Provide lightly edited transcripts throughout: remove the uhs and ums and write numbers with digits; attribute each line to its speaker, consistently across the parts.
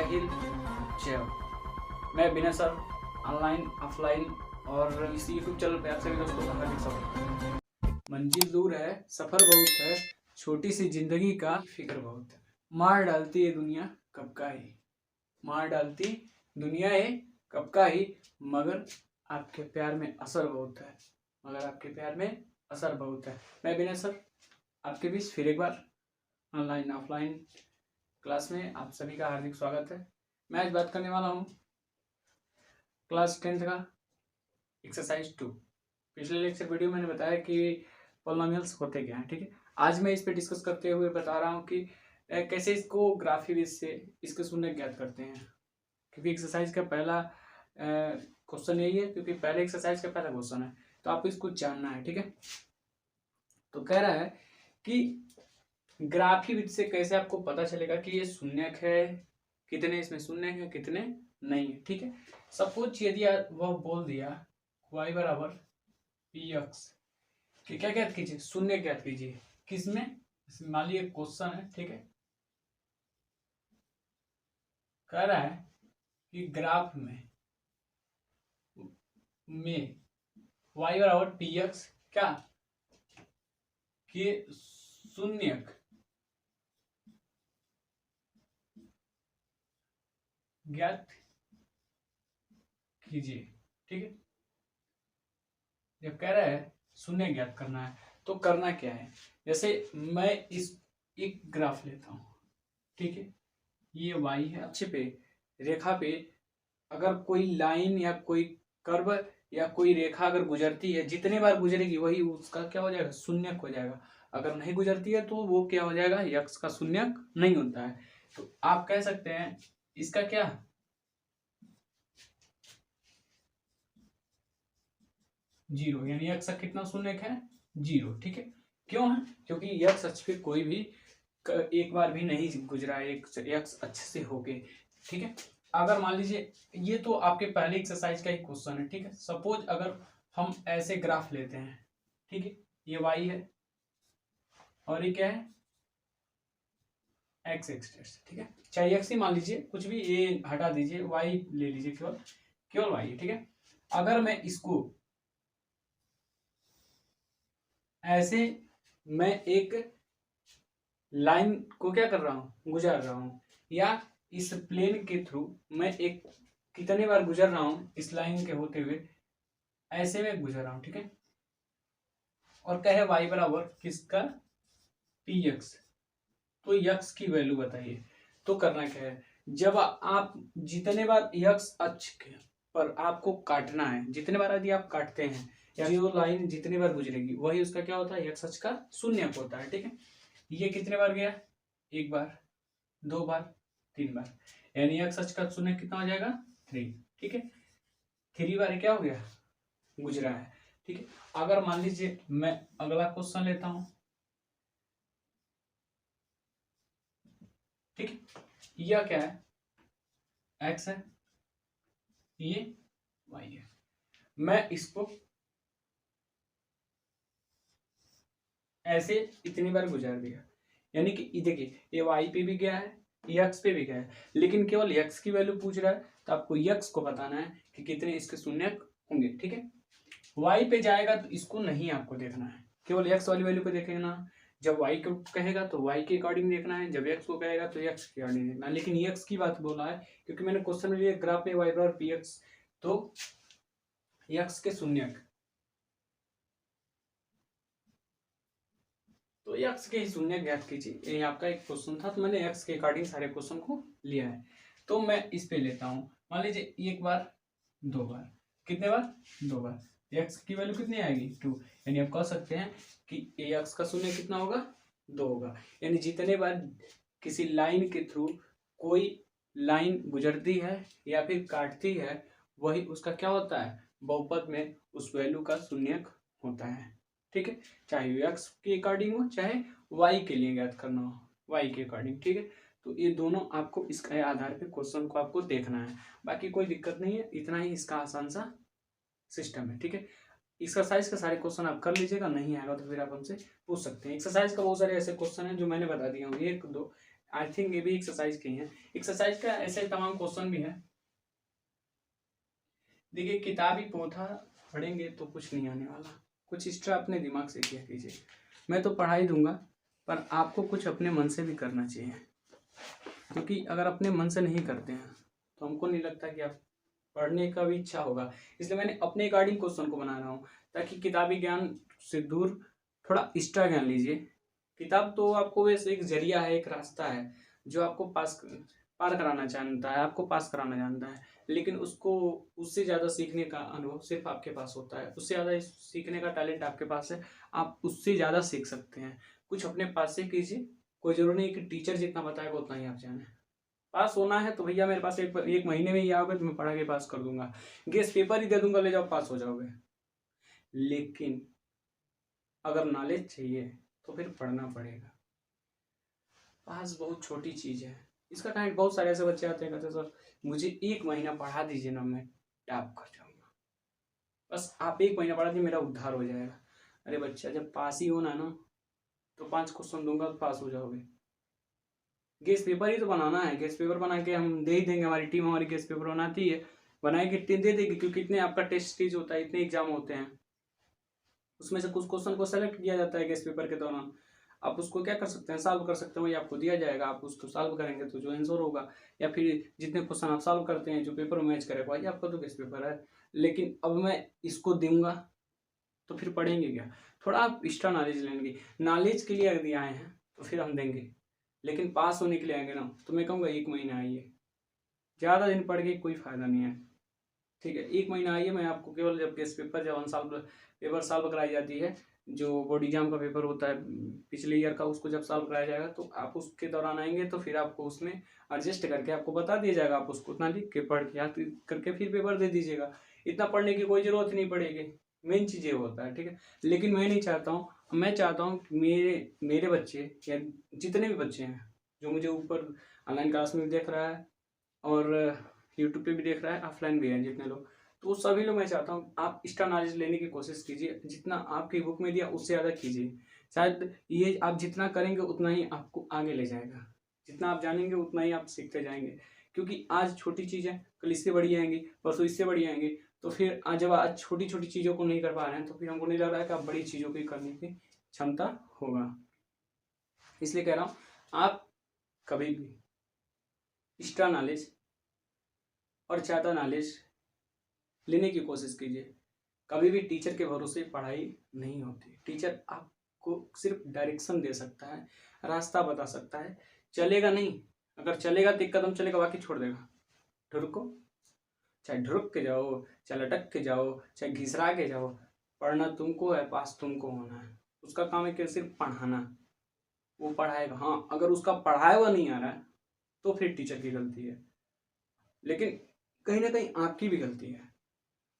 Speaker 1: हिंद, जय हो। मैं विनय सर, ऑनलाइन ऑफलाइन और इस यूट्यूब चैनल पे आप सभी दोस्तों का हार्दिक स्वागत। मंजिल दूर है, सफर बहुत है, छोटी सी जिंदगी का फिक्र बहुत है। मार डालती है दुनिया कब का ही, मार डालती दुनिया है कब का ही, मगर आपके प्यार में असर बहुत है, मगर आपके प्यार में असर बहुत है। मैं विनय सर आपके बीच फिर एक बार ऑनलाइन ऑफलाइन क्लास में आप सभी का हार्दिक स्वागत है। मैं आज बात करने वाला हूँ क्लास 10th का एक्सरसाइज 2। पिछले लेक्चर वीडियो मैंने बताया कि पॉलिनोमियल्स होते क्या हैं, ठीक है। आज मैं इस पे डिस्कस करते हुए बता रहा हूँ कि कैसे इसको ग्राफी बेस से इसके शून्य ज्ञात करते हैं, क्योंकि एक्सरसाइज का पहला क्वेश्चन यही है, क्योंकि पहले एक्सरसाइज का पहला क्वेश्चन है, तो आपको इसको जानना है, ठीक है। तो कह रहा है कि ग्राफी विधि से कैसे आपको पता चलेगा कि ये शून्यक है, कितने इसमें शून्य है कितने नहीं है, ठीक है। सपोज यदि वह बोल दिया y बराबर पी एक्स, कि क्या ज्ञात कीजिए, शून्य ज्ञात कीजिए। किसमें? इसमें मान लीजिए क्वेश्चन है, ठीक है। कह रहा है कि ग्राफ में y बराबर पी एक्स क्या कि शून्यक ज्ञात कीजिए, ठीक है। जब कह रहा है शून्य ज्ञात करना है तो करना क्या है, जैसे मैं इस एक ग्राफ लेता हूं, ठीक है। ये y है, अच्छे पे रेखा पे अगर कोई लाइन या कोई कर्व या कोई रेखा अगर गुजरती है, जितने बार गुजरेगी वही उसका क्या हो जाएगा, शून्यक हो जाएगा। अगर नहीं गुजरती है तो वो क्या हो जाएगा, यक्स का शून्यक नहीं होता है। तो आप कह सकते हैं इसका क्या, जीरो, यानी यक्स कितना शून्यक है, जीरो, ठीक है। क्यों है? क्योंकि यक्स अक्ष पे कोई भी एक बार भी नहीं गुजरा है यक्स अच्छे से होके, ठीक है। अगर मान लीजिए ये तो आपके पहले एक्सरसाइज का ही क्वेश्चन है, ठीक है। सपोज अगर हम ऐसे ग्राफ लेते हैं, ठीक है, ये y है और ये क्या है, x एक्सिस, ठीक है। चाहे x ही मान लीजिए, कुछ भी, ये हटा दीजिए, y ले लीजिए, केवल केवल y है, ठीक है। अगर मैं इसको ऐसे, मैं एक लाइन को क्या कर रहा हूं, गुजार रहा हूं, या इस प्लेन के थ्रू मैं एक कितने बार गुजर रहा हूं इस लाइन के होते हुए, ऐसे में गुजर रहा हूं, ठीक है। और कहे y बराबर किसका, पी एक्स, तो यक्स की वैल्यू बताइए। तो करना क्या है, जब आप जितने बार यक्स अक्ष पर आपको काटना है, जितने बार यदि आप काटते हैं, यानी वो लाइन जितनी बार गुजरेगी वही उसका क्या होता है, यक्स अक्ष का शून्यक होता है, ठीक है। ये कितने बार गया, एक बार, दो बार, तीन बार, यानी यक्स अक्ष का शून्यक कितना हो जाएगा, 3, ठीक है। 3 बार क्या हो गया, गुजरा है, ठीक है। अगर मान लीजिए मैं अगला क्वेश्चन लेता हूं, ठीक है। यह क्या है, एक्स है, ये वाई है। मैं इसको ऐसे इतनी बार गुजार दिया, यानी कि देखिए ये वाई पे भी गया है, यक्स पे भी गया है, लेकिन केवल यक्स की वैल्यू पूछ रहा है, तो आपको यक्स को बताना है कि कितने इसके शून्यक होंगे, ठीक है। वाई पे जाएगा तो इसको नहीं आपको देखना है, केवल यक्स वाली वैल्यू पे देखेगा। जब वाई को कहेगा तो वाई के अकॉर्डिंग देखना है, जब एक्स को कहेगा तो एक्स के अकॉर्डिंग देखना है, लेकिन एक्स की बात बोला है क्योंकि मैंने क्वेश्चन में लिया ग्राफ में वाई बराबर पी एक्स, तो एक्स के शून्यक, तो एक्स के ही शून्य ज्ञात कीजिए। ये आपका एक क्वेश्चन था, तो मैंने एक्स के अकॉर्डिंग सारे क्वेश्चन को लिया है। तो मैं इस पे लेता हूं, मान लीजिए एक बार, दो बार, कितने बार, दो बार, एक्स की वैल्यू कितनी आएगी, 2, यानी आप कह सकते हैं कि एक्स का शून्य कितना होगा, 2 होगा। यानी जितने बार किसी लाइन के थ्रू कोई लाइन गुजरती है या फिर काटती है, वही उसका क्या होता है, बहुपद में उस वैल्यू का शून्यक होता है, ठीक है। चाहे एक्स के अकॉर्डिंग हो चाहे वाई के लिए ज्ञात करना हो, वाई के अकॉर्डिंग, ठीक है। तो ये दोनों आपको इसके आधार पे क्वेश्चन को आपको देखना है, बाकी कोई दिक्कत नहीं है, इतना ही इसका आसान सा सिस्टम है, ठीक है। एक्सरसाइज के सारे क्वेश्चन आप कर लीजिएगा, नहीं आएगा तो फिर आप हमसे पूछ सकते हैं। एक्सरसाइज का बहुत सारे ऐसे क्वेश्चन हैं जो मैंने बता दिया हूँ, 1 2 आई थिंक ये भी एक्सरसाइज की है। एक्सरसाइज का ऐसे तमाम क्वेश्चन भी है। देखिए किताबी पोथा पढ़ेंगे तो कुछ नहीं आने वाला, कुछ एक्स्ट्रा अपने दिमाग से किया कीजिए। मैं तो पढ़ा ही दूंगा, पर आपको कुछ अपने मन से भी करना चाहिए, क्योंकि अगर अपने मन से नहीं करते हैं तो हमको नहीं लगता कि आप पढ़ने का भी इच्छा होगा। इसलिए मैंने अपने अकॉर्डिंग क्वेश्चन को बना रहा हूँ, ताकि किताबी ज्ञान से दूर थोड़ा एक्स्ट्रा ज्ञान लीजिए। किताब तो आपको वैसे एक जरिया है, एक रास्ता है जो आपको पार कराना जानता है, आपको पास कराना जानता है, लेकिन उसको उससे ज़्यादा सीखने का अनुभव सिर्फ आपके पास होता है, उससे ज़्यादा सीखने का टैलेंट आपके पास है, आप उससे ज़्यादा सीख सकते हैं। कुछ अपने पास से कीजिए, कोई जरूरी नहीं कि टीचर जितना बताएगा उतना ही आप जाने। पास होना है तो भैया मेरे पास एक महीने में ही आओगे तो मैं पढ़ा के पास कर दूंगा, गेस पेपर ही दे दूंगा, ले जाओ पास हो जाओगे। लेकिन अगर नॉलेज चाहिए तो फिर पढ़ना पड़ेगा। पास बहुत छोटी चीज़ है, इसका काइंड बहुत सारे ऐसे बच्चे आते हैं कहते सर मुझे 1 महीना पढ़ा दीजिए ना, मैं टॉप कर जाऊंगा, बस आप 1 महीना पढ़ा दीजिए मेरा उद्धार हो जाएगा। अरे बच्चा जब पास ही होना ना तो 5 क्वेश्चन दूंगा तो पास हो जाओगे। गेस पेपर ही तो बनाना है, गेस पेपर बना के हम दे ही देंगे, हमारी टीम हमारी गेस पेपर बनाती है, बनाएगी दे देगी, क्योंकि इतने आपका टेस्ट सीरीज होता है, इतने एग्जाम होते हैं, उसमें से कुछ क्वेश्चन को सेलेक्ट किया जाता है गेस पेपर के दौरान। आप उसको क्या कर सकते हैं, सॉल्व कर सकते हैं, वही आपको दिया जाएगा, आप उसको सॉल्व करेंगे तो जो आंसर होगा, या फिर जितने क्वेश्चन आप सॉल्व करते हैं जो पेपर में मैच करेगा वही आपका तो गेस पेपर है। लेकिन अब मैं इसको दूंगा तो फिर पढ़ेंगे क्या, थोड़ा आप एक्स्ट्रा नॉलेज लेंगे। नॉलेज के लिए यदि आए हैं तो फिर हम देंगे, लेकिन पास होने के लिए आएंगे ना तो मैं कहूँगा 1 महीना आइए, ज़्यादा दिन पढ़ के कोई फ़ायदा नहीं है। ठीक है, 1 महीना आइए, मैं आपको केवल जब गेस्ट पेपर जब अनसॉल्व पेपर सॉल्व कराई जाती है, जो बोर्ड एग्जाम का पेपर होता है पिछले ईयर का, उसको जब सॉल्व कराया जाएगा तो आप उसके दौरान आएंगे तो फिर आपको उसमें एडजस्ट करके आपको बता दिया जाएगा, आप उसको उतना लिख के पढ़ के याद करके फिर पेपर दे दीजिएगा। इतना पढ़ने की कोई ज़रूरत नहीं पड़ेगी, मेन चीज़ ये होता है। ठीक है, लेकिन मैं नहीं चाहता हूँ, मैं चाहता हूँ कि मेरे मेरे बच्चे या जितने भी बच्चे हैं जो मुझे ऊपर ऑनलाइन क्लास में भी देख रहा है और यूट्यूब पे भी देख रहा है, ऑफलाइन भी है जितने लोग, तो सभी लोग मैं चाहता हूँ आप एक्स्ट्रा नॉलेज लेने की कोशिश कीजिए, जितना आपकी बुक में दिया उससे ज़्यादा कीजिए। शायद ये आप जितना करेंगे उतना ही आपको आगे ले जाएगा, जितना आप जानेंगे उतना ही आप सीखते जाएंगे, क्योंकि आज छोटी चीज़ है कल इससे बड़ी आएंगी, परसों इससे बड़ी आएंगी, तो फिर आज जब आज छोटी छोटी चीज़ों को नहीं कर पा रहे हैं तो फिर हमको नहीं लग रहा है कि आप बड़ी चीज़ों की करने की क्षमता होगा। इसलिए कह रहा हूँ आप कभी भी एक्स्ट्रा नॉलेज और ज़्यादा नॉलेज लेने की कोशिश कीजिए। कभी भी टीचर के भरोसे पढ़ाई नहीं होती, टीचर आपको सिर्फ डायरेक्शन दे सकता है, रास्ता बता सकता है, चलेगा नहीं, अगर चलेगा तो 1 कदम चलेगा बाकी छोड़ देगा। ढुको, चाहे ढुक के जाओ, चाहे लटक के जाओ, चाहे घिसरा के जाओ, पढ़ना तुमको है, पास तुमको होना है। उसका काम है कि सिर्फ पढ़ाना, वो पढ़ाएगा। हाँ, अगर उसका पढ़ाया हुआ नहीं आ रहा है तो फिर टीचर की गलती है, लेकिन कहीं ना कहीं आपकी भी गलती है।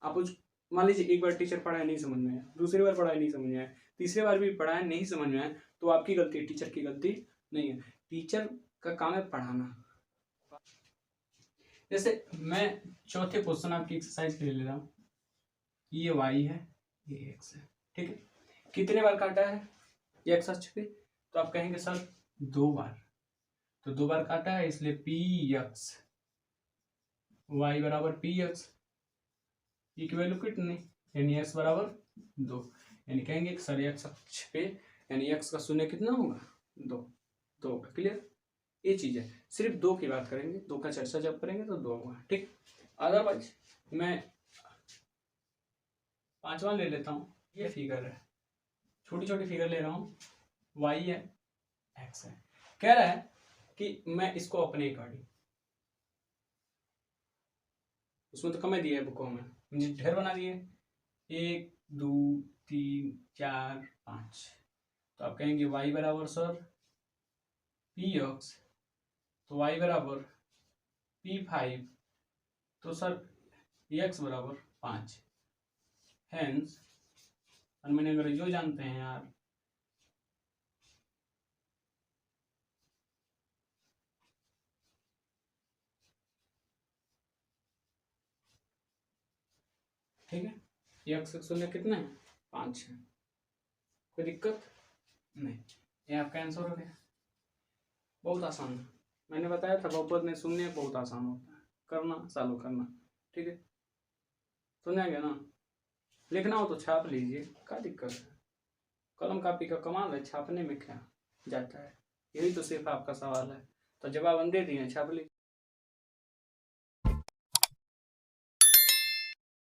Speaker 1: आप उस मान लीजिए एक बार टीचर पढ़ाया नहीं समझ में आया, दूसरी बार पढ़ाया नहीं समझ में आया, तीसरी बार भी पढ़ाया नहीं समझ में आया, तो आपकी गलती है, टीचर की गलती नहीं है। टीचर का काम है पढ़ाना। जैसे मैं चौथे क्वेश्चन आपकी एक्सरसाइज के लिए ले रहा हूँ, ये वाई है ये एक्स है, ठीक है, कितने बार काटा है ये एक्स अक्ष पे, तो आप कहेंगे सर 2 बार, तो 2 बार काटा है इसलिए पी एक्स वाई बराबर पी एक्स, की वैल्यू कितनी, यानी एक्स बराबर 2, यानी कहेंगे कि सर एक्स अक्ष पे यानी एक्स का शून्य कितना होगा 2, 2 होगा। क्लियर, ये चीज़ है, सिर्फ 2 की बात करेंगे, 2 का चर्चा जब करेंगे तो 2 होगा। ठीक, अदरवाइज मैं 5वां ले लेता हूँ, ये फिगर है, छोटी छोटी फिगर ले रहा हूँ, वाई है एक्स है, कह रहा है कि मैं इसको अपने अकॉर्डिंग, उसमें तो कम दिया है बुकों में, मुझे ढेर बना दिए 1 2 3 4 5, तो आप कहेंगे y बराबर सर पी एक्स, तो y बराबर P5, तो सर x बराबर 5, हैंस और मैंने अगर जो जानते हैं यार, ठीक है, x का शून्य कितना है 5 है, कोई दिक्कत नहीं, ये आपका आंसर हो गया। बहुत आसान है, मैंने बताया था बहुपद में शून्य बहुत आसान होता है, करना चालू करना। ठीक है, सुनेंगे ना, लिखना हो तो छाप लीजिए, क्या दिक्कत है। कलम कापी का कमाल है, छापने में क्या जाता है, यही तो सिर्फ आपका सवाल है। तो जवाब हम दे दिए, छाप लीजिए।